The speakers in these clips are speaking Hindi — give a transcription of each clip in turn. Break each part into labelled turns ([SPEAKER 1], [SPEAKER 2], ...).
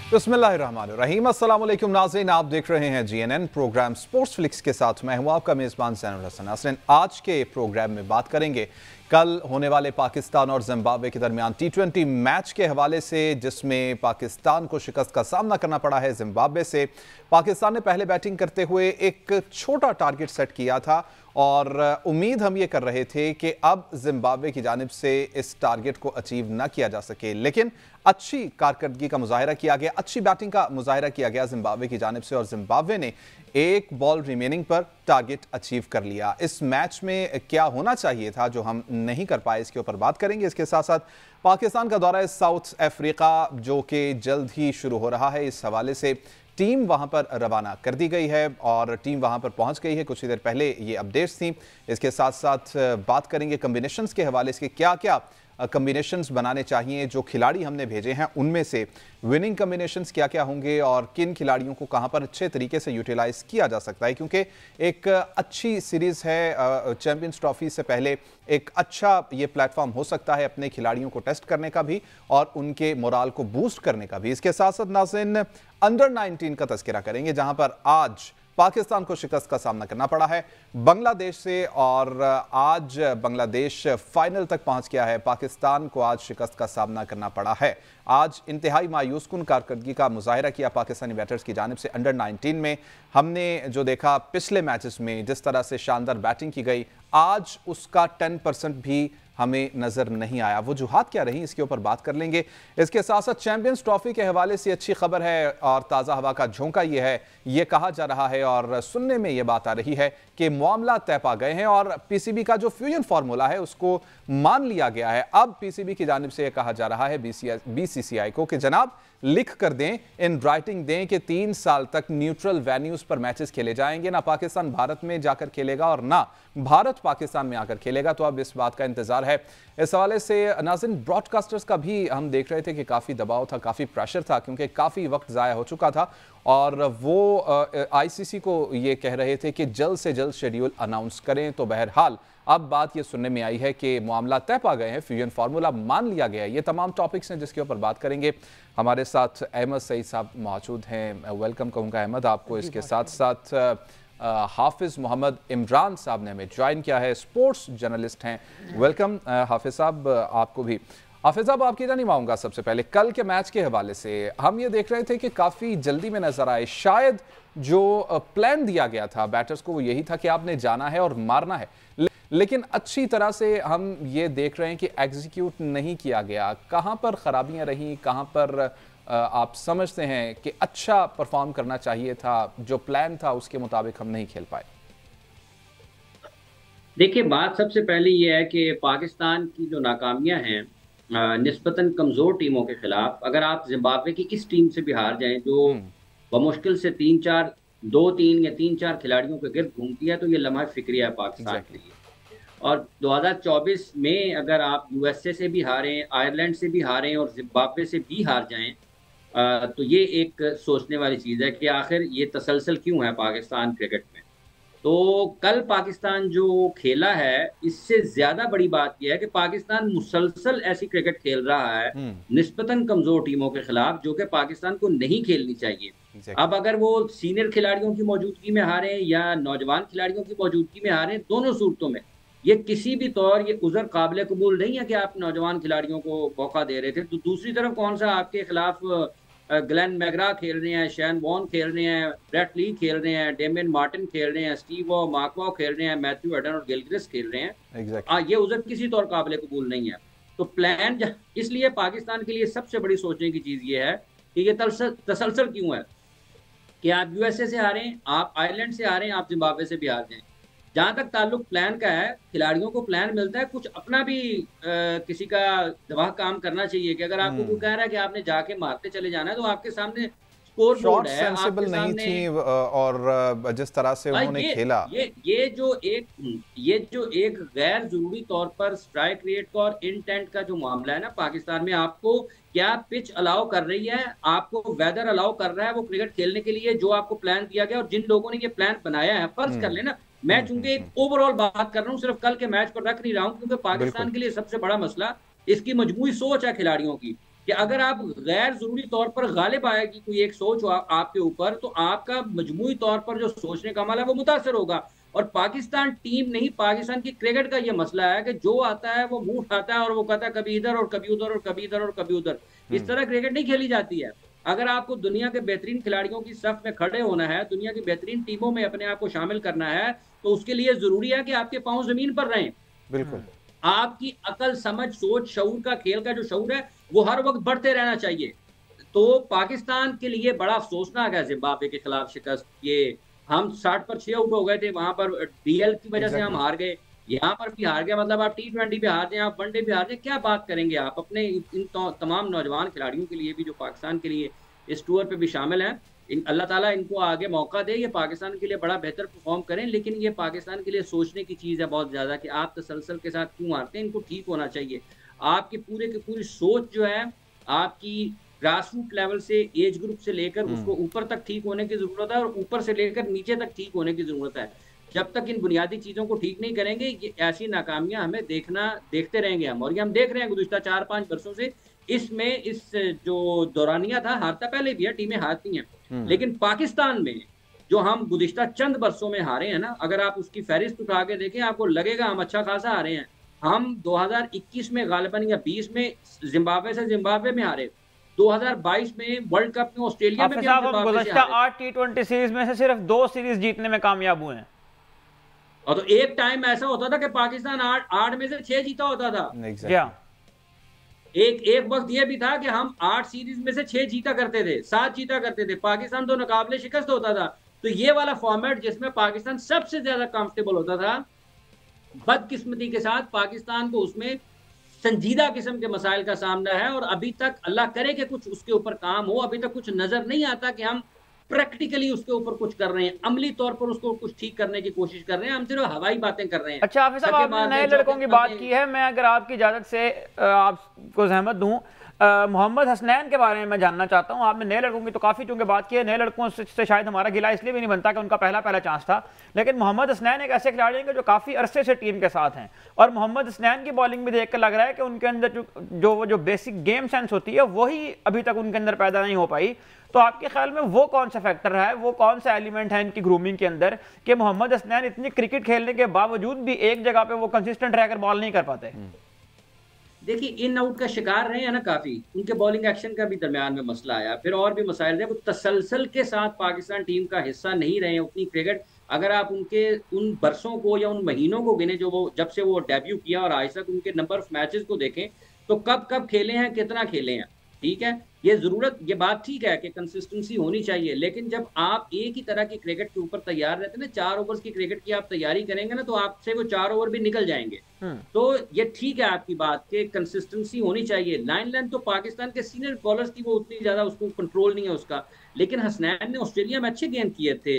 [SPEAKER 1] बिस्मिल्लाहिर्रहमानिर्रहीम। अस्सलाम वालेकुम नाज़रीन, आप देख रहे हैं GNN प्रोग्राम स्पोर्ट्स फ्लिक्स के साथ मैं हूं आपका मेज़बान ज़ैनुल हसन नाज़रीन। आज के प्रोग्राम में बात करेंगे कल होने वाले पाकिस्तान और जिम्बाब्वे के दरमियान T20 मैच के हवाले से, जिसमें पाकिस्तान को शिकस्त का सामना करना पड़ा है जिम्बाब्वे से। पाकिस्तान ने पहले बैटिंग करते हुए एक छोटा टारगेट सेट किया था और उम्मीद हम ये कर रहे थे कि अब जिम्बाब्वे की जानिब से इस टारगेट को अचीव न किया जा सके, लेकिन अच्छी कारकर्दगी का मुजाहिरा किया गया, अच्छी बैटिंग का मुजाहिरा किया गया जिम्बाब्वे की जानिब से और जिम्बाब्वे ने एक बॉल रिमेनिंग पर टारगेट अचीव कर लिया। इस मैच में क्या होना चाहिए था जो हम नहीं कर पाए, इसके ऊपर बात करेंगे। इसके साथ साथ पाकिस्तान का दौरा साउथ अफ्रीका जो कि जल्द ही शुरू हो रहा है, इस हवाले से टीम वहां पर रवाना कर दी गई है और टीम वहां पर पहुंच गई है। कुछ ही देर पहले ये अपडेट्स थी। इसके साथ साथ बात करेंगे कम्बिनेशंस के हवाले से, क्या क्या कम्बिनेशंस बनाने चाहिए। जो खिलाड़ी हमने भेजे हैं उनमें से विनिंग कम्बिनेशंस क्या क्या होंगे और किन खिलाड़ियों को कहां पर अच्छे तरीके से यूटिलाइज किया जा सकता है, क्योंकि एक अच्छी सीरीज़ है। चैंपियंस ट्रॉफी से पहले एक अच्छा ये प्लेटफॉर्म हो सकता है अपने खिलाड़ियों को टेस्ट करने का भी और उनके मोराल को बूस्ट करने का भी। इसके साथ साथ नाज़रीन अंडर 19 का तज़किरा करेंगे, जहां पर आज पाकिस्तान को शिकस्त का सामना करना पड़ा है बांग्लादेश से और आज बांग्लादेश फाइनल तक पहुंच गया है। पाकिस्तान को आज शिकस्त का सामना करना पड़ा है। आज इंतहाई मायूस कुन कारकर्दगी का मुजाहिरा किया पाकिस्तानी बैटर्स की जानिब से। अंडर 19 में हमने जो देखा पिछले मैचेस में जिस तरह से शानदार बैटिंग की गई, आज उसका 10% भी हमें नजर नहीं आया। वजूहात क्या रही, इसके ऊपर बात कर लेंगे। इसके साथ साथ चैंपियंस ट्रॉफी के हवाले से अच्छी खबर है और ताज़ा हवा का झोंका ये है, ये कहा जा रहा है और सुनने में ये बात आ रही है कि मामला तय पा गए हैं और पीसीबी का जो फ्यूजन फार्मूला है उसको मान लिया गया है। अब पीसीबी की जानिब से यह कहा जा रहा है बीसीसीआई को कि जनाब लिख कर दें, इन राइटिंग दें कि 3 साल तक न्यूट्रल वेन्यूज पर मैचेस खेले जाएंगे। ना पाकिस्तान भारत में जाकर खेलेगा और ना भारत पाकिस्तान में आकर खेलेगा। तो अब इस बात का इंतजार है। इस हवाले से नाज़रीन ब्रॉडकास्टर्स का भी हम देख रहे थे कि काफ़ी दबाव था, काफ़ी प्रेशर था, क्योंकि काफ़ी वक्त ज़ाया हो चुका था और वो आईसीसी को ये कह रहे थे कि जल्द से जल्द शेड्यूल अनाउंस करें। तो बहरहाल अब बात ये सुनने में आई है कि मामला तय पा गए हैं, फ्यूजन फार्मूला मान लिया गया है। ये तमाम टॉपिक्स हैं जिसके ऊपर बात करेंगे। हमारे साथ अहमद सईद साहब मौजूद हैं, वेलकम कहूँगा अहमद आपको। इसके साथ साथ हाफिज़ मोहम्मद इमरान साहब ने हमें ज्वाइन किया है, स्पोर्ट्स जर्नलिस्ट हैं। वेलकम हाफिज़ साहब आपको भी। हाफिज़ साहब आपकी जानिब आऊँगा। सबसे पहले कल के मैच के हवाले से हम ये देख रहे थे कि काफ़ी जल्दी में नज़र आए। शायद जो प्लान दिया गया था बैटर्स को वो यही था कि आपने जाना है और मारना है, लेकिन अच्छी तरह से हम ये देख रहे हैं कि एग्जीक्यूट नहीं किया गया। कहाँ पर खराबियाँ रहीं, कहाँ पर आप समझते हैं कि अच्छा परफॉर्म करना चाहिए था, जो प्लान था उसके मुताबिक हम नहीं खेल पाए?
[SPEAKER 2] देखिए, बात सबसे पहले ये है कि पाकिस्तान की जो नाकामियां हैं निस्बतन कमज़ोर टीमों के खिलाफ, अगर आप जिम्बाब्वे की इस टीम से भी हार जाएं जो बमुश्किल से 3 या 3-4 खिलाड़ियों के गिर्द घूमती है, तो ये लम्हा फिक्रिया है पाकिस्तान के लिए। और 2024 में अगर आप यूएसए से भी हारें, आयरलैंड से भी हारें और जिम्बाब्वे से भी हार जाएं, तो ये एक सोचने वाली चीज़ है कि आखिर ये तसलसल क्यों है पाकिस्तान क्रिकेट में। तो कल पाकिस्तान जो खेला है, इससे ज़्यादा बड़ी बात यह है कि पाकिस्तान मुसलसल ऐसी क्रिकेट खेल रहा है निस्बतन कमज़ोर टीमों के खिलाफ, जो कि पाकिस्तान को नहीं खेलनी चाहिए। अब अगर वो सीनियर खिलाड़ियों की मौजूदगी में हारें या नौजवान खिलाड़ियों की मौजूदगी में हारें, दोनों सूरतों में ये किसी भी तौर ये उज़र काबिल कबूल नहीं है कि आप नौजवान खिलाड़ियों को मौका दे रहे थे। तो दूसरी तरफ कौन सा आपके खिलाफ ग्लेन मैगरा खेल रहे हैं, शैन वॉन खेल रहे हैं, ब्रेट ली खेल रहे हैं, डेमियन मार्टिन खेल रहे हैं, स्टीव मार्कवाउ खेल रहे हैं, मैथ्यू हेडन और गिलक्रिस्ट खेल रहे हैं। ये उज़र किसी तौर काबिल कबूल नहीं है। तो प्लान इसलिए पाकिस्तान के लिए सबसे बड़ी सोचने की चीज़ ये है कि ये तसलसल क्यों है कि आप यूएसए से हारें, आप आयरलैंड से हारें, आप जिम्बाब्वे से भी हार जाएं। जहाँ तक ताल्लुक प्लान का है, खिलाड़ियों को प्लान मिलता है, कुछ अपना भी किसी का दबाव काम करना चाहिए कि अगर आपको कोई कह रहा है कि आपने जाके मारते चले जाना है, तो आपके सामने स्कोर बोर्ड है,
[SPEAKER 1] सेंसिबल नहीं थी और जिस तरह से उन्होंने खेला,
[SPEAKER 2] ये जो एक गैर जरूरी तौर पर स्ट्राइक रेट का और इंटेंट का जो मामला है ना पाकिस्तान में, आपको क्या पिच अलाउ कर रही है, आपको वेदर अलाउ कर रहा है वो क्रिकेट खेलने के लिए जो आपको प्लान दिया गया। और जिन लोगों ने ये प्लान बनाया है, फर्ज कर लेना, मैं चूंकि एक ओवरऑल बात कर रहा हूँ, सिर्फ कल के मैच पर रख नहीं रहा हूँ, क्योंकि पाकिस्तान के लिए सबसे बड़ा मसला इसकी मजमूई सोच है खिलाड़ियों की कि अगर आप गैर जरूरी तौर पर गालिब आएगी कोई एक सोच आपके ऊपर, तो आपका मजमूई तौर पर जो सोचने का अमल है वो मुतासर होगा। और पाकिस्तान टीम नहीं, पाकिस्तान की क्रिकेट का ये मसला है कि जो आता है वो मुंह उठाता है और वो कहता है कभी इधर और कभी उधर और कभी इधर और कभी उधर। इस तरह क्रिकेट नहीं खेली जाती है। अगर आपको दुनिया के बेहतरीन खिलाड़ियों की सफ में खड़े होना है, दुनिया की बेहतरीन टीमों में अपने आप को शामिल करना है, तो उसके लिए जरूरी है कि आपके पांव जमीन पर रहें।
[SPEAKER 1] बिल्कुल।
[SPEAKER 2] आपकी अकल, समझ, सोच, शऊर का, खेल का जो शऊर है वो हर वक्त बढ़ते रहना चाहिए। तो पाकिस्तान के लिए बड़ा अफसोसनाक है जिम्बाब्वे के खिलाफ शिकस्त। ये हम 60 पर 6 आउट हो गए थे, वहां पर डीएल की वजह से हम हार गए, यहाँ पर भी हार गए। मतलब आप T20 भी हार जाए, आप वनडे भी हार जाए, क्या बात करेंगे आप अपने इन तमाम नौजवान खिलाड़ियों के लिए भी जो पाकिस्तान के लिए इस टूर पे भी शामिल हैं। अल्लाह ताला इनको आगे मौका दे, ये पाकिस्तान के लिए बड़ा बेहतर परफॉर्म करें। लेकिन ये पाकिस्तान के लिए सोचने की चीज़ है बहुत ज़्यादा कि आप तसलसल के साथ क्यों हारते हैं। इनको ठीक होना चाहिए। आपकी पूरे की पूरी सोच जो है, आपकी ग्रास रूट लेवल से, एज ग्रुप से लेकर उसको ऊपर तक ठीक होने की जरूरत है, और ऊपर से लेकर नीचे तक ठीक होने की जरूरत है। जब तक इन बुनियादी चीजों को ठीक नहीं करेंगे, ये ऐसी नाकामियां हमें देखते रहेंगे हम। और ये हम देख रहे हैं गुज़िश्ता 4-5 वर्षों से। इसमें इस जो दौरानिया था, हारता पहले भी है, टीमें हारती हैं, लेकिन पाकिस्तान में जो हम गुज़िश्ता चंद वर्षों में हारे हैं ना, अगर आप उसकी फहरिस्त उठा के देखें, आपको लगेगा हम अच्छा खासा हारे हैं। हम 2021 में गालिबन या 20 में जिम्बाब्वे में हारे, 2022 में वर्ल्ड कप में ऑस्ट्रेलिया में भी हम जिम्बाब्वे से हारे।
[SPEAKER 3] 8 T20 सीरीज में से सिर्फ 2 सीरीज जीतने में कामयाब हुए हैं।
[SPEAKER 2] और तो एक टाइम ऐसा होता था कि पाकिस्तान 8 में से 6 जीता होता था। एक वक्त ये भी था कि हम 8 सीरीज में से 6 जीता करते थे, 7 जीता करते थे। पाकिस्तान तो नाकाबिले शिकस्त होता था। तो ये वाला फॉर्मेट जिसमें पाकिस्तान सबसे ज्यादा कंफर्टेबल होता था, बदकिस्मती के साथ पाकिस्तान को उसमें संजीदा किस्म के मसाइल का सामना है। और अभी तक अल्लाह करे कि कुछ उसके ऊपर काम हो, अभी तक कुछ नजर नहीं आता कि हम प्रैक्टिकली उसके ऊपर कुछ कर रहे हैं, अमली तौर पर उसको कुछ ठीक करने की कोशिश कर रहे हैं। हम सिर्फ हवाई बातें कर रहे हैं।
[SPEAKER 3] अच्छा हाफिज साहब, आपने नए लड़कों की बात की है, मैं अगर आपकी इजाजत से आपको जहमत दूं, मोहम्मद हसनैन के बारे में मैं जानना चाहता हूं। आपने नए लड़कों की तो काफ़ी चूंकि बात की है, नए लड़कों से शायद हमारा गिला इसलिए भी नहीं बनता कि उनका पहला चांस था, लेकिन मोहम्मद हसनैन एक ऐसे खिलाड़ी हैं जो काफ़ी अरसे से टीम के साथ हैं। और मोहम्मद हसनैन की बॉलिंग भी देख कर लग रहा है कि उनके अंदर जो बेसिक गेम सेंस होती है वही अभी तक उनके अंदर पैदा नहीं हो पाई। तो आपके ख्याल में वो कौन सा फैक्टर है, वो कौन सा एलिमेंट है इनकी ग्रूमिंग के अंदर कि मोहम्मद हसनैन इतनी क्रिकेट खेलने के बावजूद भी एक जगह पे वो कंसिस्टेंट रहकर बॉल नहीं कर पाते?
[SPEAKER 2] देखिए, इन आउट का शिकार रहे हैं ना काफी, उनके बॉलिंग एक्शन का भी दरमियान में मसला आया, फिर और भी मसाइल थे। वो तसलसल के साथ पाकिस्तान टीम का हिस्सा नहीं रहे हैं उतनी क्रिकेट। अगर आप उनके उन बरसों को या उन महीनों को गिने जो वो जब से वो डेब्यू किया और आज तक उनके नंबर ऑफ मैचेस को देखें, तो कब कब खेले हैं, कितना खेले हैं। ठीक है, ये बात ठीक है कि कंसिस्टेंसी होनी चाहिए, लेकिन जब आप एक ही तरह की क्रिकेट के ऊपर तैयार रहते हैं ना, 4 ओवर्स की क्रिकेट की आप तैयारी करेंगे ना, तो आपसे वो 4 ओवर भी निकल जाएंगे। तो ये ठीक है आपकी बात कि कंसिस्टेंसी होनी चाहिए। लाइन लेंथ तो पाकिस्तान के सीनियर बॉलर्स की वो उतनी ज्यादा उसको कंट्रोल नहीं है उसका, लेकिन हसनैन ने ऑस्ट्रेलिया में अच्छे गेंद किए थे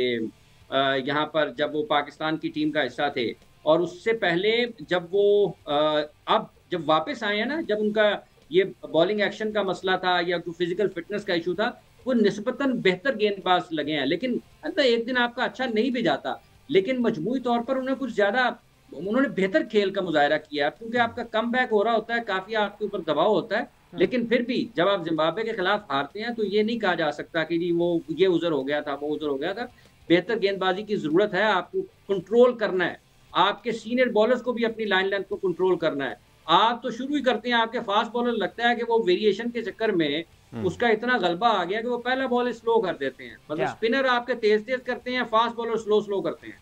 [SPEAKER 2] यहाँ पर जब वो पाकिस्तान की टीम का हिस्सा थे। और उससे पहले जब वो अब जब वापस आए हैं ना, जब उनका ये बॉलिंग एक्शन का मसला था या जो फिजिकल फिटनेस का इशू था, वो निस्बतन बेहतर गेंदबाज लगे हैं। लेकिन एक दिन आपका अच्छा नहीं भी जाता, लेकिन मजमूई तौर पर उन्होंने बेहतर खेल का मुजाहरा किया, क्योंकि आपका कम बैक हो रहा होता है, काफी आपके ऊपर दबाव होता है। लेकिन फिर भी जब आप जिम्बाब्वे के खिलाफ हारते हैं तो ये नहीं कहा जा सकता कि जी वो ये उजर हो गया था, वो उजर हो गया था। बेहतर गेंदबाजी की जरूरत है, आपको कंट्रोल करना है, आपके सीनियर बॉलर्स को भी अपनी लाइन लेंथ को कंट्रोल करना है। आप तो शुरू ही करते हैं, आपके फास्ट बॉलर लगता है कि वो वेरिएशन के चक्कर में उसका इतना गलबा आ गया कि वो पहला बॉल स्लो कर देते हैं। मतलब स्पिनर आपके तेज करते हैं, फास्ट बॉलर स्लो करते हैं।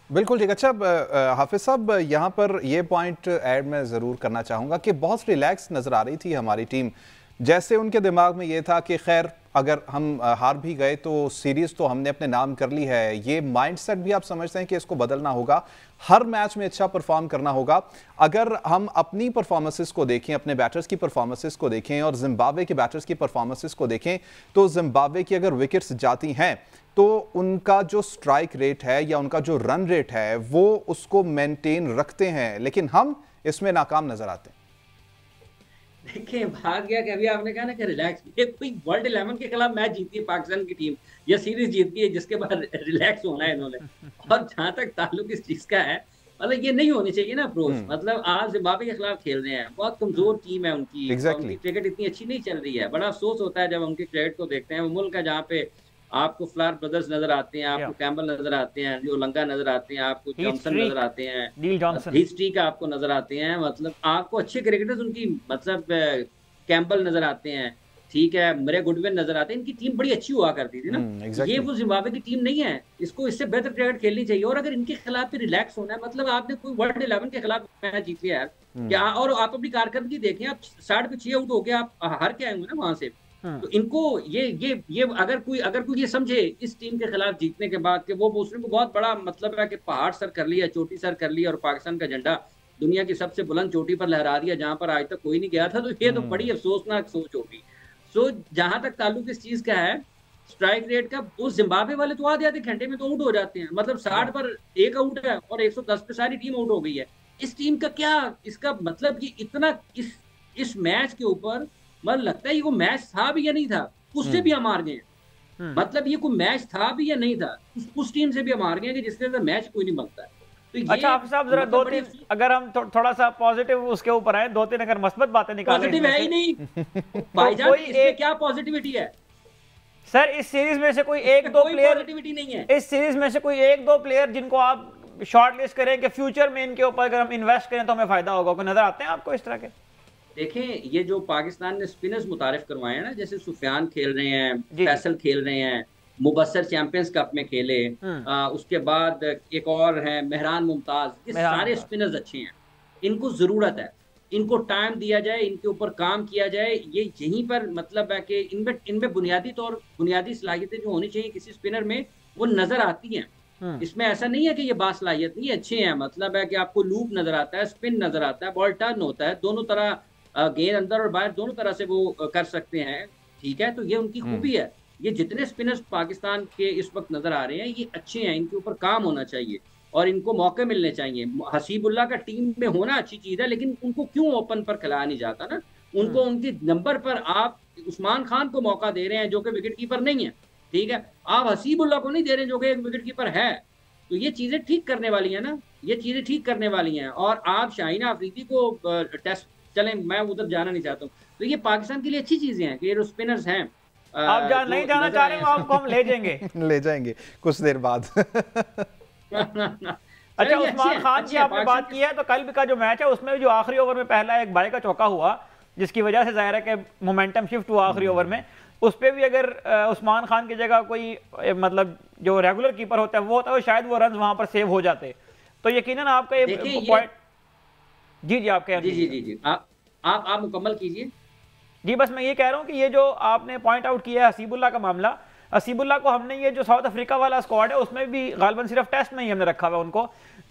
[SPEAKER 1] बिल्कुल ठीक। अच्छा हाफिज साहब, यहाँ पर ये पॉइंट ऐड मैं ज़रूर करना चाहूँगा कि बहुत रिलैक्स नज़र आ रही थी हमारी टीम, जैसे उनके दिमाग में ये था कि खैर अगर हम हार भी गए तो सीरीज़ तो हमने अपने नाम कर ली है। ये माइंडसेट भी आप समझते हैं कि इसको बदलना होगा, हर मैच में अच्छा परफॉर्म करना होगा। अगर हम अपनी परफॉर्मेंसेस को देखें, अपने बैटर्स की परफॉर्मेंसेस को देखें और जिम्बाब्वे के बैटर्स की परफॉर्मेंसेस को देखें, तो जिम्बाब्वे की अगर विकेट्स जाती हैं तो उनका जो स्ट्राइक रेट है या उनका जो रन रेट है वो उसको मेंटेन रखते हैं, लेकिन हम इसमें नाकाम नजर आते हैं।
[SPEAKER 2] देखिए, भाग गया कि अभी आपने कहा ना कि रिलैक्स, ये कोई वर्ल्ड 11 के खिलाफ मैच जीती है पाकिस्तान की टीम या सीरीज जीती है जिसके बाद रिलैक्स होना है इन्होंने। और जहां तक ताल्लुक इस चीज का है मतलब ये नहीं होनी चाहिए ना अप्रोच। मतलब आज जिम्बाब्वे के खिलाफ खेल रहे हैं, बहुत कमजोर टीम है उनकी, उनकी क्रिकेट इतनी अच्छी नहीं चल रही है। बड़ा अफसोस होता है जब उनके क्रिकेट को देखते हैं। वो मुल्क है जहाँ पे आपको फ्लार ब्रदर्स नजर आते हैं, आपको कैम्बल नजर आते हैं, जो लंगा नजर आते हैं, आपको जॉनसन नजर आते हैं, हीथ स्ट्रीक आपको नजर आते हैं। मतलब आपको अच्छे क्रिकेटर्स उनकी, मतलब कैम्बल नजर आते हैं, ठीक है, मरे गुडविन नजर आते हैं। इनकी टीम बड़ी अच्छी हुआ करती थी ना। ये वो जिम्बाब्वे की टीम नहीं है, इसको इससे बेहतर क्रिकेट खेलनी चाहिए। और अगर इनके खिलाफ भी रिलैक्स होना है, मतलब आपने कोई वर्ल्ड 11 के खिलाफ मैच जीत लिया यार, क्या, और आप अपनी कारकर्दगी देखें, आप 60 पे 6 आउट हो गए, आप हार के आए होंगे ना वहां से। तो इनको ये अगर कोई ये समझे इस टीम के खिलाफ जीतने के बाद कि वो उसने को बहुत बड़ा मतलब है कि पहाड़ सर कर लिया, चोटी सर कर लिया, और पाकिस्तान का झंडा दुनिया की सबसे बुलंद चोटी पर लहरा दिया जहां पर आज तक कोई नहीं गया था, तो ये तो बड़ी अफसोसनाक सोच होगी। सो जहां तक ताल्लुक इस चीज का है, स्ट्राइक रेट का, उस जिम्बाब्वे वाले तो आधे घंटे में तो आउट हो जाते हैं। मतलब 60 पर 1 आउट है और 110 पे सारी टीम आउट हो गई है। इस टीम का क्या, इसका मतलब ये इतना इस मैच के ऊपर मतलब लगता है ये कोई मैच था भी या नहीं था, उससे भी हम हार गए। मतलब ये कोई मैच था भी या नहीं था, उस टीम से भी हम हार गए कि जिसके अंदर मैच कोई नहीं बनता है।
[SPEAKER 3] तो अच्छा आप साहब जरा दो तीन, अगर हम थोड़ा सा पॉजिटिव उसके ऊपर आए, दो तीन अगर मस्बत बातें निकालें।
[SPEAKER 2] पॉजिटिव है ही नहीं भाईजान, इसमें क्या पॉजिटिविटी है
[SPEAKER 3] सर? इस सीरीज में से कोई एक दो प्लेयर,
[SPEAKER 2] पॉजिटिविटी नहीं है
[SPEAKER 3] इस सीरीज में से कोई एक दो प्लेयर जिनको आप शॉर्ट लिस्ट करें कि फ्यूचर में इनके ऊपर अगर हम इन्वेस्ट करें तो हमें फायदा होगा, कोई नजर आते हैं आपको इस तरह के?
[SPEAKER 2] देखें, ये जो पाकिस्तान ने स्पिनर्स मुतारिफ करवाए हैं ना, जैसे सुफियान खेल रहे हैं, फैसल खेल रहे हैं, मुबस्सर चैंपियंस कप में खेले, उसके बाद एक और है मेहरान मुमताज, ये सारे स्पिनर्स अच्छे हैं। इनको जरूरत है, इनको टाइम दिया जाए, इनके ऊपर काम किया जाए। ये यहीं पर मतलब है कि इनमें बुनियादी सलाहियतें जो होनी चाहिए किसी स्पिनर में, वो नजर आती हैं। इसमें ऐसा नहीं है कि ये बासलाहियत नहीं, अच्छे हैं। मतलब है कि आपको लूप नजर आता है, स्पिन नजर आता है, बॉल टर्न होता है, दोनों तरह गेंद अंदर और बाहर दोनों तरह से वो कर सकते हैं, ठीक है। तो ये उनकी खूबी है। ये जितने स्पिनर्स पाकिस्तान के इस वक्त नजर आ रहे हैं, ये अच्छे हैं, इनके ऊपर काम होना चाहिए और इनको मौके मिलने चाहिए। हसीबुल्लाह का टीम में होना अच्छी चीज है, लेकिन उनको क्यों ओपन पर खिलाया नहीं जाता ना? उनको उनके नंबर पर आप उस्मान खान को मौका दे रहे हैं जो कि विकेट कीपर नहीं है, ठीक है। आप हसीबुल्लाह को नहीं दे रहे जो कि एक विकेट कीपर है। तो ये चीजें ठीक करने वाली है ना, ये चीजें ठीक करने वाली हैं। और आप शाहीना अफरीदी को टेस्ट, चलें मैं उधर जाना नहीं चाहता हूँ, तो ये पाकिस्तान के लिए अच्छी चीजें हैं कि ये जो स्पिनर्स हैं।
[SPEAKER 3] आप नहीं जाना चाह रहे हो, आपको हम ले जाएंगे
[SPEAKER 1] ले जाएंगे कुछ देर बाद।
[SPEAKER 3] अच्छा, उस्मान खान की आपने बात की है, तो कल का जो मैच है उसमें जो आखिरी ओवर में पहला एक बाई का चौका हुआ, जिसकी वजह से जाहिर है कि मोमेंटम शिफ्ट हुआ आखिरी ओवर में, उस पर भी अगर उस्मान खान की जगह कोई मतलब जो रेगुलर कीपर होता है वो होता है, शायद वो रन वहां पर सेव हो जाते। तो यकीनन आपका ये पॉइंट, जी आप कह रहे हैं,
[SPEAKER 2] जी आप मुकम्मल कीजिए।
[SPEAKER 3] जी बस मैं ये कह रहा हूँ कि ये जो आपने पॉइंट आउट किया है हसीबुल्लाह का मामला, हसीबुल्लाह को हमने ये जो साउथ अफ्रीका वाला स्क्वाड है उसमें भी गालिबन सिर्फ टेस्ट में ही हमने रखा हुआ है उनको।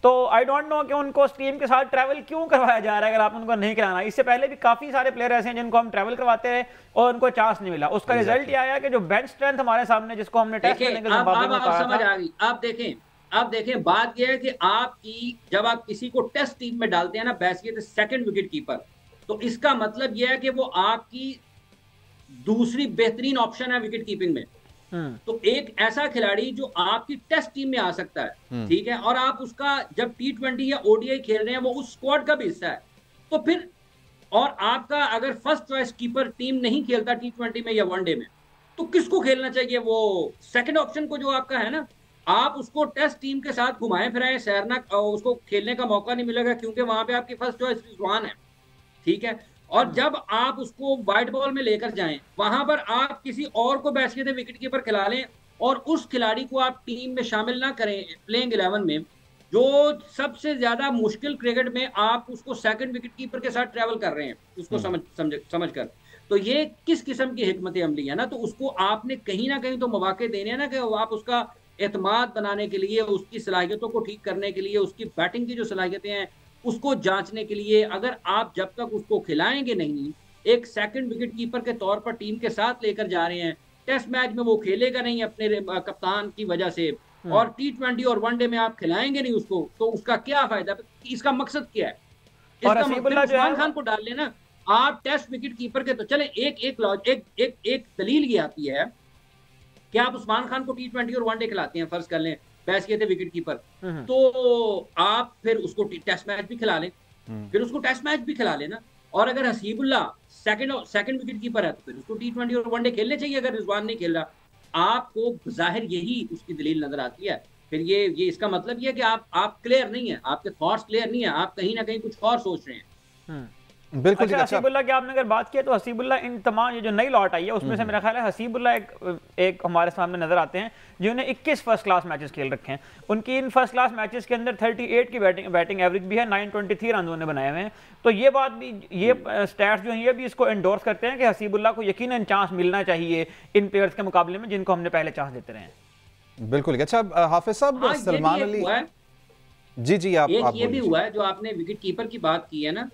[SPEAKER 3] तो आई डोंट नो कि उनको उस टीम के साथ ट्रैवल क्यों करवाया जा रहा है अगर आप उनको नहीं कराना। इससे पहले भी काफी सारे प्लेयर ऐसे हैं जिनको हम ट्रैवल करवाते रहे और उनको चांस नहीं मिला। उसका रिजल्ट ये आया कि जो बेंच स्ट्रेंथ हमारे सामने, जिसको हमने टेस्ट करने के
[SPEAKER 2] समझ आ गई। आप देखें बात यह है कि आपकी जब आप किसी को टेस्ट टीम में डालते हैं ना, बैसियत सेकंड विकेट कीपर, तो इसका मतलब यह है कि वो आपकी दूसरी बेहतरीन ऑप्शन है विकेट कीपिंग में। तो एक ऐसा खिलाड़ी जो आपकी टेस्ट टीम में आ सकता है, ठीक है, और आप उसका जब T20 या ODI खेल रहे हैं वो उस स्क्वाड का भी हिस्सा है, तो फिर और आपका अगर फर्स्ट चॉइस कीपर टीम नहीं खेलता T20 में या वनडे में, तो किसको खेलना चाहिए? वो सेकंड ऑप्शन को जो आपका है ना, आप उसको टेस्ट टीम के साथ घुमाएं फिराएं, सैरना उसको खेलने का मौका नहीं मिलेगा क्योंकि वहां पे आपकी फर्स्ट चॉइस रिजवान है, ठीक है। और जब आप उसको वाइट बॉल में लेकर जाएं, वहां पर आप किसी और को बैसियत विकेट कीपर खिला लें और उस खिलाड़ी को आप टीम में शामिल ना करें प्लेइंग 11 में, जो सबसे ज्यादा मुश्किल क्रिकेट में आप उसको सेकंड विकेट कीपर के साथ ट्रैवल कर रहे हैं, उसको समझ कर। तो ये किस किस्म की हिकमत अमली है ना? तो उसको आपने कहीं ना कहीं तो मौके देने हैं ना, कि आप उसका एतमाद बनाने के लिए, उसकी सलाहियतों को ठीक करने के लिए, उसकी बैटिंग की जो सलाहियतें हैं उसको जांचने के लिए, अगर आप जब तक उसको खिलाएंगे नहीं, एक सेकंड विकेट कीपर के तौर पर टीम के साथ लेकर जा रहे हैं, टेस्ट मैच में वो खेलेगा नहीं अपने कप्तान की वजह से, और T20 और वनडे में आप खिलाएंगे नहीं उसको, तो उसका क्या फायदा? इसका मकसद क्या है? इसका मकसद उस्मान खान को डाल लेना आप टेस्ट विकेट कीपर के। तो चले एक दलील ये आती है कि आप उस्मान खान को T20 और वनडे खिलाते हैं, फर्ज कर लें बहस किए थे विकेट कीपर, तो आप फिर उसको टेस्ट मैच भी खिला लें, फिर उसको टेस्ट मैच भी खिला लेना। और अगर हसीबुल्लाह सेकंड विकेट कीपर है तो फिर उसको T20 और वनडे खेलने चाहिए। अगर रिजवान नहीं खेल रहा, आपको जाहिर यही उसकी दलील नजर आती है। फिर ये इसका मतलब ये है कि आप क्लियर नहीं है, आपके थॉट्स क्लियर नहीं है, आप कहीं ना कहीं कुछ और सोच रहे हैं।
[SPEAKER 1] बिल्कुल।
[SPEAKER 3] अच्छा, हसीबुल्लाह की आपने अगर बात की तो हसीबुल्लाह इन तमाम ये जो नई लॉट आई है उसमें से मेरा ख्याल है हसीबुल्लाह एक हमारे सामने नजर आते हैं जिन्होंने 21 फर्स्ट क्लास मैचेस खेल रखे हैं। उनकी इन फर्स्ट क्लास मैचेस के अंदर 38 की बैटिंग एवरेज भी है, 923 रन उन्होंने बनाए हुए हैं। तो ये बात भी, ये स्टैट्स जो हैं ये भी इसको एंडोर्स करते हैं कि हसीबुल्लाह को यकीनन चांस मिलना चाहिए इन प्लेयर्स के मुकाबले में जिनको हमने पहले चांस देते रहे हैं।
[SPEAKER 1] बिल्कुल। अच्छा हाफिज साहब, सलमान अली जी आप
[SPEAKER 2] ये भी हुआ है जो आपने विकेट कीपर की बात की है ना,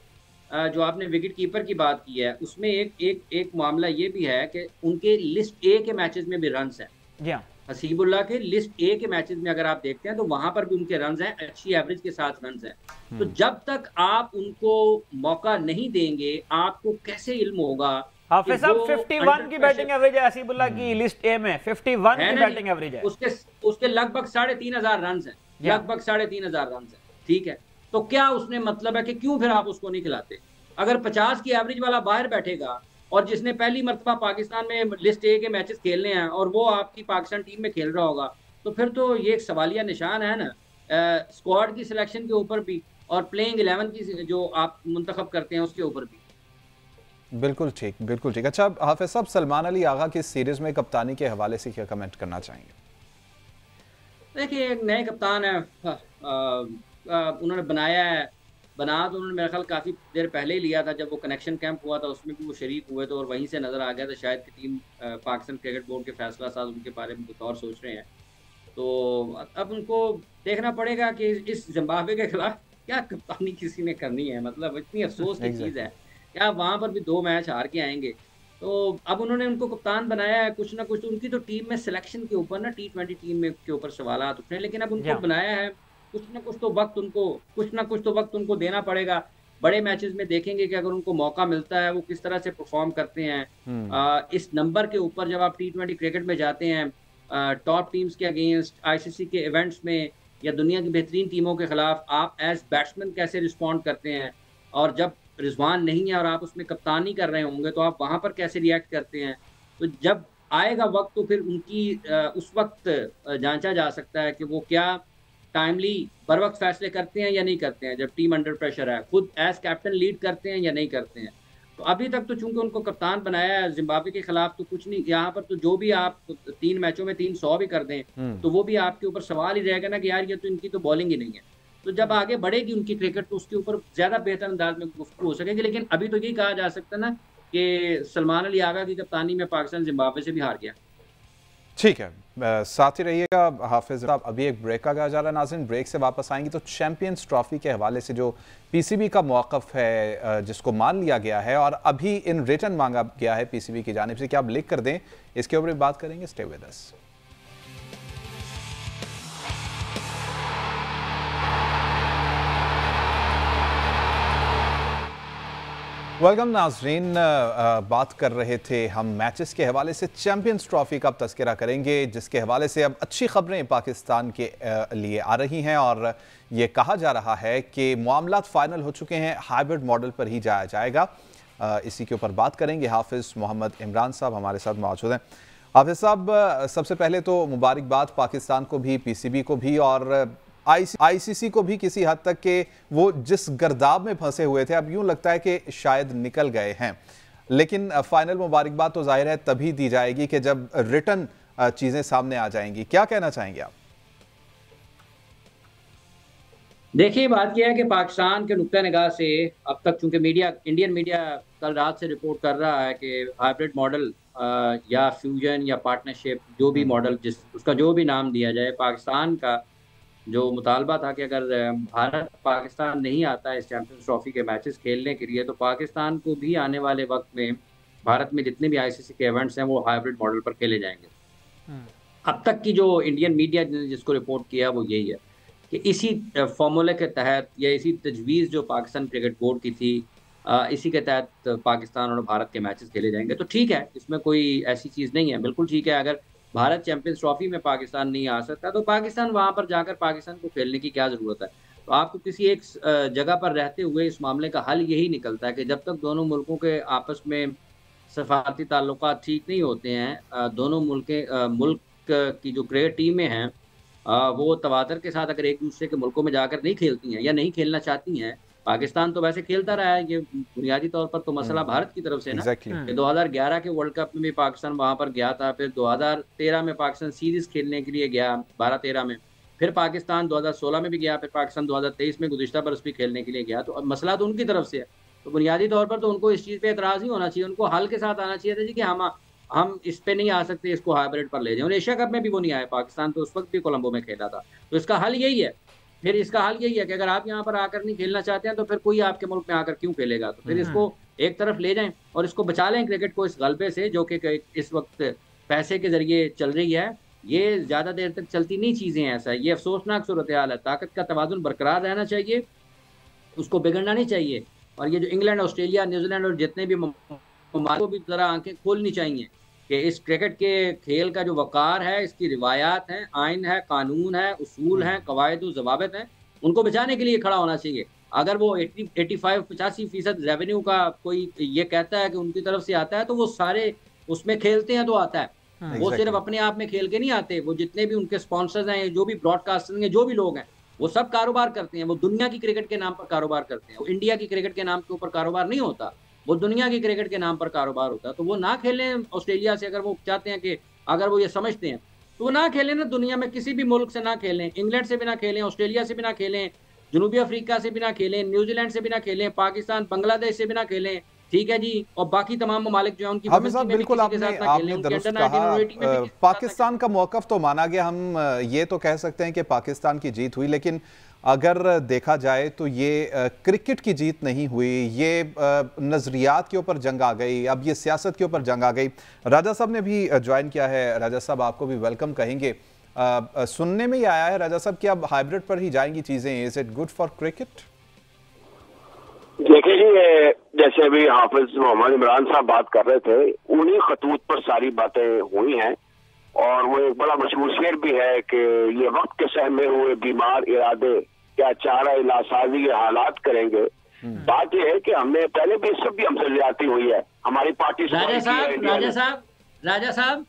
[SPEAKER 2] जो आपने विकेट कीपर की बात की है, उसमें एक मामला ये भी है कि उनके लिस्ट ए के मैचेस में भी रन्स हैं। हसीबुल्लाह के लिस्ट ए के मैचेस में अगर आप देखते हैं तो वहां पर भी उनके रन्स हैं, अच्छी एवरेज के साथ रन्स हैं। तो जब तक आप उनको मौका नहीं देंगे, आपको कैसे इल्म होगा?
[SPEAKER 3] हाफिज साहब 51 की बैटिंग एवरेज है हसीबुल्लाह की लिस्ट ए में, 51 की बैटिंग एवरेज है।
[SPEAKER 2] उसके लगभग 3,500 रन्स हैं, लगभग 3,500 रन्स हैं। ठीक है, तो क्या उसने मतलब है कि क्यों फिर आप उसको नहीं खिलाते? अगर 50 की एवरेज वाला बाहर बैठेगा और जिसने पहली मर्तबा पाकिस्तान में लिस्ट ए के मैचेस खेलने हैं और वो आपकी पाकिस्तान टीम में खेल रहा होगा, तो फिर तो ये एक सवालिया निशान है ना स्क्वाड की सिलेक्शन के ऊपर भी और प्लेइंग 11 की जो आप मुंतखब करते हैं उसके ऊपर भी।
[SPEAKER 1] बिल्कुल ठीक, बिल्कुल ठीक। अच्छा हाफिज साहब, सलमान अली आगा की सीरीज में कप्तानी के हवाले से क्या कमेंट करना चाहेंगे?
[SPEAKER 2] देखिए, एक नए कप्तान है, उन्होंने बनाया है, बना तो उन्होंने मेरा ख्याल काफ़ी देर पहले ही लिया था। जब वो कनेक्शन कैंप हुआ था उसमें भी वो शरीक हुए थे और वहीं से नज़र आ गया था शायद कि टीम पाकिस्तान क्रिकेट बोर्ड के फैसला साज उनके बारे में कुछ और सोच रहे हैं। तो अब उनको देखना पड़ेगा कि इस जिम्बाब्वे के खिलाफ क्या कप्तानी किसी ने करनी है। मतलब इतनी अफसोस की चीज़ है क्या वहाँ पर भी 2 मैच हार के आएंगे। तो अब उन्होंने उनको कप्तान बनाया है, कुछ ना कुछ तो उनकी तो टीम में सिलेक्शन के ऊपर ना T20 टीम में के ऊपर सवालात उठ रहे हैं, लेकिन अब उनको बनाया है, कुछ ना कुछ तो वक्त उनको देना पड़ेगा। बड़े मैचेस में देखेंगे कि अगर उनको मौका मिलता है वो किस तरह से परफॉर्म करते हैं। इस नंबर के ऊपर जब आप T20 क्रिकेट में जाते हैं टॉप टीम्स के अगेंस्ट, ICC के इवेंट्स में या दुनिया की बेहतरीन टीमों के खिलाफ, आप एज बैट्समैन कैसे रिस्पॉन्ड करते हैं। और जब रिजवान नहीं है और आप उसमें कप्तानी कर रहे होंगे तो आप वहाँ पर कैसे रिएक्ट करते हैं। तो जब आएगा वक्त तो फिर उनकी उस वक्त जांचा जा सकता है कि वो क्या टाइमली बर वक्त फैसले करते हैं या नहीं करते हैं। जब टीम अंडर प्रेशर है, खुद एज कैप्टन लीड करते हैं या नहीं करते हैं। तो अभी तक तो चूंकि उनको कप्तान बनाया है जिम्बाब्वे के खिलाफ, तो कुछ नहीं, यहाँ पर तो जो भी आप 3 मैचों में 300 भी कर दें तो वो भी आपके ऊपर सवाल ही रहेगा ना कि यार ये तो इनकी तो बॉलिंग ही नहीं है। तो जब आगे बढ़ेगी उनकी क्रिकेट तो उसके ऊपर ज्यादा बेहतर अंदाज में गुफ्तगू हो सकेगी। लेकिन अभी तो यही कहा जा सकता है ना कि सलमान अली आगा की कप्तानी में पाकिस्तान जिम्बाब्वे से भी हार गया।
[SPEAKER 1] ठीक है, साथ ही रहिएगा हाफिज साहब। अभी एक ब्रेक का जा रहा है नाज़रीन, ब्रेक से वापस आएंगे तो चैंपियंस ट्रॉफी के हवाले से जो PCB का मौक़िफ़ है जिसको मान लिया गया है और अभी इन रिटर्न मांगा गया है PCB की जानिब से, क्या आप लिख कर दें, इसके ऊपर बात करेंगे। Stay with us. वेलकम नाजरीन, बात कर रहे थे हम मैचेस के हवाले से। चैंपियंस ट्रॉफी का अब तस्करा करेंगे जिसके हवाले से अब अच्छी खबरें पाकिस्तान के लिए आ रही हैं और ये कहा जा रहा है कि मामलात फाइनल हो चुके हैं, हाइब्रिड मॉडल पर ही जाया जाएगा। इसी के ऊपर बात करेंगे। हाफिज मोहम्मद इमरान साहब हमारे साथ मौजूद हैं। हाफिज साहब, सबसे पहले तो मुबारकबाद पाकिस्तान को भी, PCB को भी और ICC को भी किसी हद तक के वो जिस गर्दाब में फंसे हुए थे अब यूं लगता है कि शायद निकल गए हैं। लेकिन फाइनल मुबारकबाद तो जाहिर है तभी दी जाएगी कि जब रिटर्न चीजें सामने आ जाएंगी। क्या कहना चाहेंगे आप?
[SPEAKER 2] देखिए, बात यह है कि पाकिस्तान के नुक्ता निगाह से अब तक चूंकि इंडियन मीडिया कल रात से रिपोर्ट कर रहा है कि हाइब्रिड मॉडल या फ्यूजन या पार्टनरशिप, जो भी मॉडल उसका जो भी नाम दिया जाए, पाकिस्तान का जो मुतालबा था कि अगर भारत पाकिस्तान नहीं आता है इस चैंपियंस ट्रॉफी के मैचेस खेलने के लिए तो पाकिस्तान को भी आने वाले वक्त में भारत में जितने भी ICC के इवेंट्स हैं वो हाइब्रिड मॉडल पर खेले जाएंगे। अब तक की जो इंडियन मीडिया ने जिसको रिपोर्ट किया वो यही है कि इसी फॉर्मूले के तहत या इसी तजवीज़ जो पाकिस्तान क्रिकेट बोर्ड की थी, इसी के तहत पाकिस्तान और भारत के मैचेस खेले जाएंगे। तो ठीक है, इसमें कोई ऐसी चीज़ नहीं है, बिल्कुल ठीक है। अगर भारत चैंपियंस ट्रॉफी में पाकिस्तान नहीं आ सकता, तो पाकिस्तान वहां पर जाकर पाकिस्तान को खेलने की क्या जरूरत है। तो आपको किसी एक जगह पर रहते हुए इस मामले का हल यही निकलता है कि जब तक दोनों मुल्कों के आपस में सफारती ताल्लुकात ठीक नहीं होते हैं, दोनों मुल्क की जो क्रिकेट टीमें हैं वो तवातर के साथ अगर एक दूसरे के मुल्कों में जाकर नहीं खेलती हैं या नहीं खेलना चाहती हैं, पाकिस्तान तो वैसे खेलता रहा है, ये बुनियादी तौर पर तो मसला भारत की तरफ से ना कि 2011 के वर्ल्ड कप में भी पाकिस्तान वहां पर गया था, फिर 2013 में पाकिस्तान सीरीज खेलने के लिए गया 12-13 में, फिर पाकिस्तान 2016 में भी गया, फिर पाकिस्तान 2023 में गुज़िश्ता बरस भी खेलने के लिए गया। तो अब मसला तो उनकी तरफ से है, तो बुनियादी तौर पर तो उनको इस चीज़ पे एतराज़ नहीं होना चाहिए, उनको हल के साथ आना चाहिए था जी कि हम इस पे नहीं आ सकते, इसको हाइब्रिड पर ले जाएं। और एशिया कप में भी वो नहीं आए, पाकिस्तान तो उस वक्त भी कोलंबो में खेला था। तो इसका हल यही है, फिर इसका हल यही है कि अगर आप यहाँ पर आकर नहीं खेलना चाहते हैं तो फिर कोई आपके मुल्क में आकर क्यों खेलेगा। तो फिर इसको एक तरफ ले जाएं और इसको बचा लें क्रिकेट को इस गलबे से, जो कि इस वक्त पैसे के जरिए चल रही है। ये ज़्यादा देर तक चलती नहीं चीज़ें, ऐसा ये अफसोसनाक सूरत हाल है। ताकत का तवाज़ुन बरकरार रहना चाहिए, उसको बिगड़ना नहीं चाहिए। और ये जो इंग्लैंड, ऑस्ट्रेलिया, न्यूजीलैंड और जितने भी ममालिक को भी ज़रा आंखें खोलनी चाहिए कि इस क्रिकेट के खेल का जो वक़ार है, इसकी रिवायात हैं, आइन है, कानून है, उसूल हैं, कवायद ज़वाबित हैं, उनको बचाने के लिए खड़ा होना चाहिए। अगर वो 85% रेवेन्यू का कोई ये कहता है कि उनकी तरफ से आता है, तो वो सारे उसमें खेलते हैं तो आता है। वो सिर्फ अपने आप में खेल के नहीं आते, वो जितने भी उनके स्पॉन्सर्स हैं, जो भी ब्रॉडकास्टर्स हैं, जो भी लोग हैं, वो सब कारोबार करते हैं। वो दुनिया की क्रिकेट के नाम पर कारोबार करते हैं। वो इंडिया की क्रिकेट के नाम के ऊपर कारोबार नहीं होता, वो दुनिया की क्रिकेट के नाम पर कारोबार होता है। तो वो ना खेलें ऑस्ट्रेलिया से, अगर वो चाहते हैं कि अगर वो ये समझते हैं तो वो ना खेलें ना, दुनिया में किसी भी मुल्क से ना खेलें, इंग्लैंड से भी ना खेलें, ऑस्ट्रेलिया से भी ना खेलें, जनूबी अफ्रीका से भी ना खेलें, न्यूजीलैंड से भी ना खेलें, पाकिस्तान बांग्लादेश से भी ना खेलें, ठीक है जी। और बाकी तमाम ममालिक जो है उनकी
[SPEAKER 1] बिल्कुल आपने दुरुस्त कहा। पाकिस्तान का मौकफ तो माना गया, हम ये तो कह सकते हैं कि पाकिस्तान की जीत हुई, लेकिन अगर देखा जाए तो ये क्रिकेट की जीत नहीं हुई, ये नज़रियात के ऊपर जंग आ गई, अब ये सियासत के ऊपर जंग आ गई। राजा साहब ने भी ज्वाइन किया है। राजा साहब, आपको भी वेलकम कहेंगे। सुनने में ही आया है राजा साहब कि अब हाइब्रिड पर ही जाएंगी चीजें। Is it good for cricket?
[SPEAKER 4] देखिए जी, जैसे अभी हाफिज मोहम्मद इमरान साहब बात कर रहे थे, उन्हीं खतूत पर सारी बातें हुई हैं। और वो एक बड़ा मशहूर शेर भी है कि ये वक्त के सहमे हुए बीमार इरादे क्या चारा इलासाजी के हालात करेंगे। बात यह है कि हमने पहले भी सब भी हमसे ज्यादती हुई है, हमारी पार्टी।
[SPEAKER 2] राजा साहब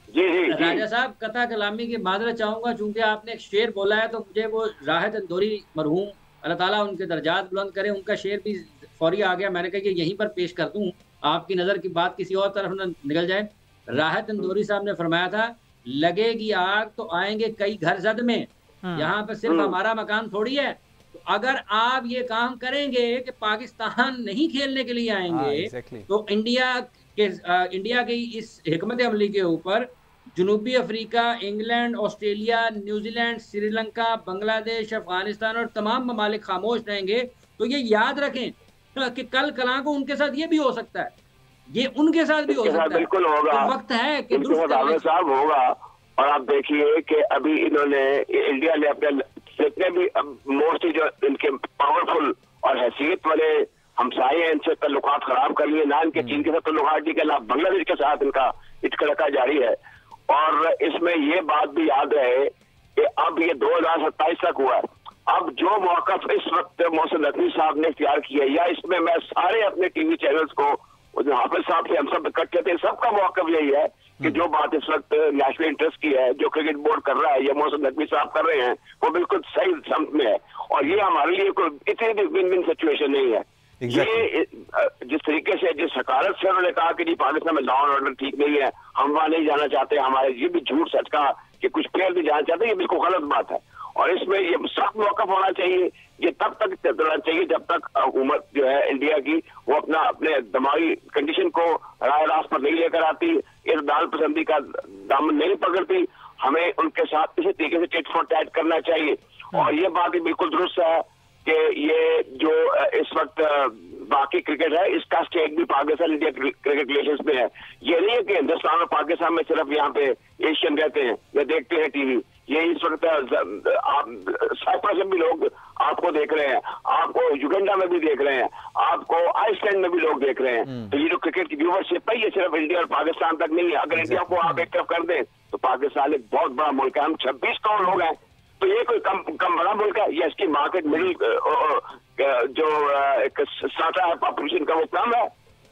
[SPEAKER 4] जी जी
[SPEAKER 2] राजा साहब, कथा कलामी की माजरत चाहूंगा, चूंकि आपने एक शेर बोला है तो मुझे वो राहत अंदोरी मरहूम, अल्लाह ताला उनके दर्जात बुलंद करे, उनका शेर भी फौरी आ गया। मैंने कहा कि यहीं पर पेश कर दूं, आपकी नजर की बात किसी और तरफ न निकल जाए। राहत अंदोरी साहब ने फरमाया था, लगेगी आग तो आएंगे कई घर जद में, यहाँ पर सिर्फ हमारा मकान थोड़ी है। तो अगर आप ये काम करेंगे कि पाकिस्तान नहीं खेलने के लिए आएंगे, तो इंडिया की इस हिकमत अमली के ऊपर जनूबी Africa, England, Australia, New Zealand, Sri Lanka, Bangladesh, Afghanistan और तमाम ममालिक खामोश रहेंगे। तो ये याद रखें कि कल कला को उनके साथ ये भी हो सकता है, ये उनके साथ भी हो सकता है।
[SPEAKER 4] बिल्कुल होगा,
[SPEAKER 2] तो वक्त है कि
[SPEAKER 4] साहब होगा। और आप देखिए कि अभी इन्होंने इंडिया ने अपने जितने भी मोस्टली जो इनके पावरफुल और हैसियत वाले हमसाए हैं, इनसे ताल्लुकात खराब कर लिए। ना इनके चीन के साथ ताल्लुकात के अलावा बांग्लादेश के साथ इनका इटकड़का जारी है। और इसमें ये बात भी याद रहे कि अब ये 2027 तक हुआ है। अब जो मौकफ इस वक्त मोहसिन नकवी साहब ने इख्तियार किया, या इसमें मैं सारे अपने टीवी चैनल्स को, जो हाफिज साहब से हम सब इकट्ठे थे, सबका मौकफ यही है कि जो बात इस वक्त नेशनल इंटरेस्ट की है, जो क्रिकेट बोर्ड कर रहा है या मोहसिन नकवी साहब कर रहे हैं, वो बिल्कुल सही समत में है। और ये हमारे लिए कोई इतनी भी विन विन सिचुएशन नहीं है। ये जिस तरीके से, जिस हकारत से उन्होंने कहा कि जी पाकिस्तान में लॉ एंड ऑर्डर ठीक नहीं है, हम वहां नहीं जाना चाहते, हमारे ये भी झूठ सच कहा कि कुछ प्लेयर नहीं जाना चाहते, ये बिल्कुल गलत बात है। और इसमें ये सख्त मौकफ होना चाहिए। ये तब तक चलना चाहिए जब तक हुकूमत जो है इंडिया की, वो अपने दिमागी कंडीशन को राय रास्त पर नहीं लेकर आती, इस दाल पसंदी का दामन नहीं पकड़ती। हमें उनके साथ इसी तरीके से टिट फॉर टैट करना चाहिए। और ये बात भी बिल्कुल दुरुस्त है कि ये जो इस वक्त बाकी क्रिकेट है, इसका स्टेक भी पाकिस्तान इंडिया क्रिकेट रिलेशंस में है। ये नहीं है कि हिंदुस्तान और पाकिस्तान में सिर्फ यहाँ पे एशियन रहते हैं या देखते हैं टीवी। ये इस वक्त साइप्रस में भी लोग आपको देख रहे हैं, आपको युगांडा में भी देख रहे हैं, आपको आइसलैंड में भी लोग देख रहे हैं। तो ये जो क्रिकेट की व्यूवरशिप है ये सिर्फ इंडिया और पाकिस्तान तक नहीं है। अगर इंडिया को आप एक तरफ कर दें तो पाकिस्तान एक बहुत बड़ा मुल्क है, हम 26 करोड़ लोग हैं, तो ये कोई कम बड़ा मुल्क है? ये इसकी मार्केट मिडिल जो एक साटा है पॉपुलेशन का वो कम है,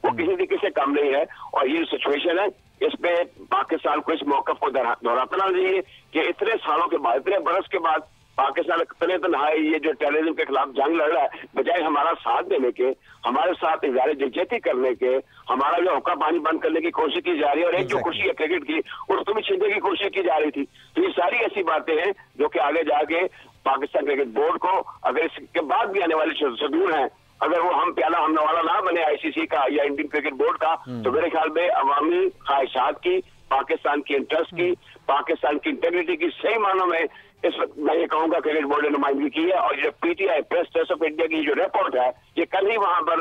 [SPEAKER 4] वो किसी तरीके से कम नहीं है। और ये सिचुएशन है, इस पे पाकिस्तान को इस मौके को दोहराना चाहिए कि इतने सालों के बाद, इतने बरस के बाद पाकिस्तान इतने तनहाई ये जो टेररिज्म के खिलाफ जंग लड़ रहा है, बजाय हमारा साथ देने के, हमारे साथ इज़हार यकजहती करने के, हमारा जो हुक्का पानी बंद करने की कोशिश की जा रही है, और एक जो खुशी है क्रिकेट की उसको भी छीनने की कोशिश की जा रही थी। तो ये सारी ऐसी बातें हैं जो कि आगे जाके पाकिस्तान क्रिकेट बोर्ड को, अगर इसके बाद भी आने वाले शेड्यूल हैं, अगर वो हम प्याला हमने वाला ना बने आईसीसी का या इंडियन क्रिकेट बोर्ड का, तो मेरे ख्याल में अवामी ख्वाहिशात की, पाकिस्तान की इंटरेस्ट की, पाकिस्तान की इंटेग्रिटी की सही मानों में इस वक्त मैं ये कहूंगा क्रिकेट बोर्ड ने नुमाइंदगी की है। और ये PTI press trust of India की जो रिपोर्ट है, ये कल ही वहां पर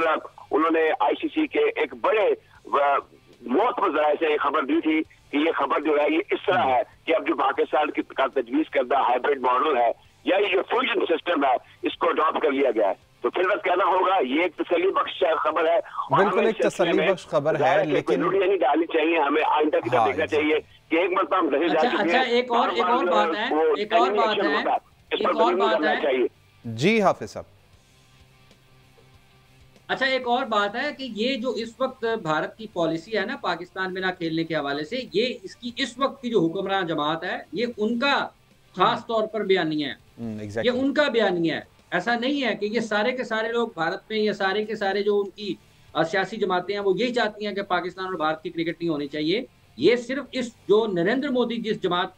[SPEAKER 4] उन्होंने आईसीसी के एक बड़े महत्वपूर्ण जराये से खबर दी थी कि ये खबर जो है ये इस तरह है कि अब जो पाकिस्तान का तजवीज करदा हाइब्रिड मॉडल है या ये जो फ्यूजन सिस्टम है इसको अडॉप्ट कर लिया गया है, तो फिर बस कहना होगा ये एक तसल्ली बख्श खबर है।
[SPEAKER 1] बिल्कुल एक तसल्ली बख्श खबर है, लेकिन
[SPEAKER 4] नहीं डालनी चाहिए, हमें आइंदा की तरफ देखना चाहिए कि एक मतलब हम रहे जा चुके हैं।
[SPEAKER 2] एक और बात है
[SPEAKER 1] जी हाफिज साहब।
[SPEAKER 2] अच्छा, एक और बात है कि ये जो इस वक्त भारत की पॉलिसी है ना पाकिस्तान में ना खेलने के हवाले से, ये इसकी इस वक्त की जो हुक्मरान जमात है ये उनका खास तौर पर बयानिया है, ये उनका बयानिया है। ऐसा नहीं है कि ये सारे के सारे लोग भारत में या सारे के सारे जो उनकी सियासी जमातें हैं वो यही चाहती हैं कि पाकिस्तान और भारत की क्रिकेट नहीं होनी चाहिए। ये सिर्फ इस जो नरेंद्र मोदी जिस जमात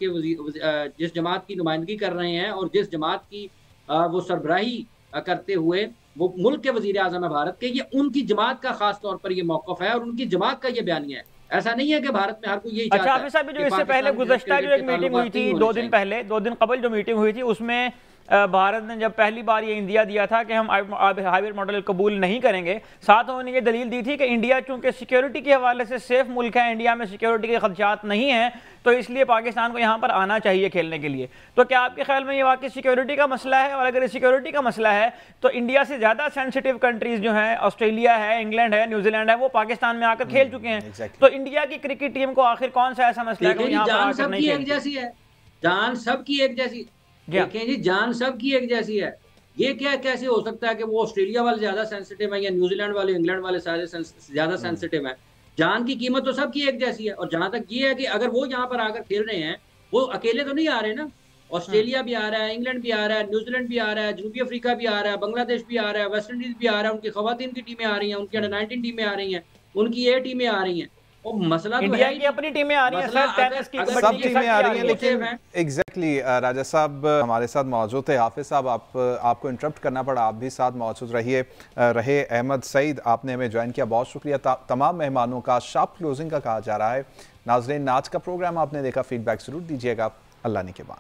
[SPEAKER 2] की नुमाइंदगी कर रहे हैं और जिस जमात की वो सरबराही करते हुए वो मुल्क के वजीर आजम है भारत के, ये उनकी जमात का खास तौर पर ये मौकफ है और उनकी जमात का ये बयानिया है। ऐसा नहीं है कि भारत में हर कोई यही चाहता है।
[SPEAKER 3] अच्छा हाफिज साहब, जो इससे पहले गुज़श्ता जो एक मीटिंग हुई थी 2 दिन पहले, 2 दिन कबल जो मीटिंग हुई थी उसमें भारत ने जब पहली बार ये इंडिया दिया था कि हम हाइब्रिड मॉडल कबूल नहीं करेंगे, साथ उन्होंने ये दलील दी थी कि इंडिया चूंकि सिक्योरिटी के हवाले से सेफ मुल्क है, इंडिया में सिक्योरिटी के खदशात नहीं हैं, तो इसलिए पाकिस्तान को यहाँ पर आना चाहिए खेलने के लिए। तो क्या आपके ख्याल में ये वाकई सिक्योरिटी का मसला है? और अगर सिक्योरिटी का मसला है तो इंडिया से ज़्यादा सेंसिटिव कंट्रीज जो हैं, ऑस्ट्रेलिया है, इंग्लैंड है, न्यूजीलैंड है, वो पाकिस्तान में आकर खेल चुके हैं। तो इंडिया की क्रिकेट टीम को आखिर कौन सा ऐसा मसला है कि यहाँ पर आकर नहीं खेलती?
[SPEAKER 2] जान सबकी एक जैसी, देखें जी, जान सबकी एक जैसी है। ये क्या कैसे हो सकता है कि वो ऑस्ट्रेलिया वाले ज्यादा सेंसिटिव है या न्यूजीलैंड वाले इंग्लैंड वाले ज्यादा सेंसिटिव है? जान की कीमत तो सबकी एक जैसी है। और जहां तक ये है कि अगर वो यहाँ पर आकर खेल रहे हैं, वो अकेले तो नहीं आ रहे ना, ऑस्ट्रेलिया भी आ रहा है, इंग्लैंड भी आ रहा है, न्यूजीलैंड भी आ रहा है, जनूबी अफ्रीका भी आ रहा है, बांग्लादेश भी आ रहा है, वेस्ट इंडीज भी आ रहा है, उनकी खवातीन की टीमें आ रही हैं, उनकी अंडर 19 टीमें आ रही हैं, उनकी ए टीमें आ रही हैं। और मसला तो
[SPEAKER 3] इंडिया की अपनी टीमें आ रही हैं,
[SPEAKER 1] सब टीमें आ रही हैं, लेकिन एग्जैक्टली राजा साहब हमारे साथ मौजूद थे। हाफिज साहब आपको इंटरप्ट करना पड़ा, आप भी साथ मौजूद रहे। अहमद सईद आपने हमें ज्वाइन किया, बहुत शुक्रिया। तमाम मेहमानों का शार्प क्लोजिंग का कहा जा रहा है। नाज़रीन, आज का प्रोग्राम आपने देखा, फीडबैक जरूर दीजिएगा। अल्लाह ने के बाद।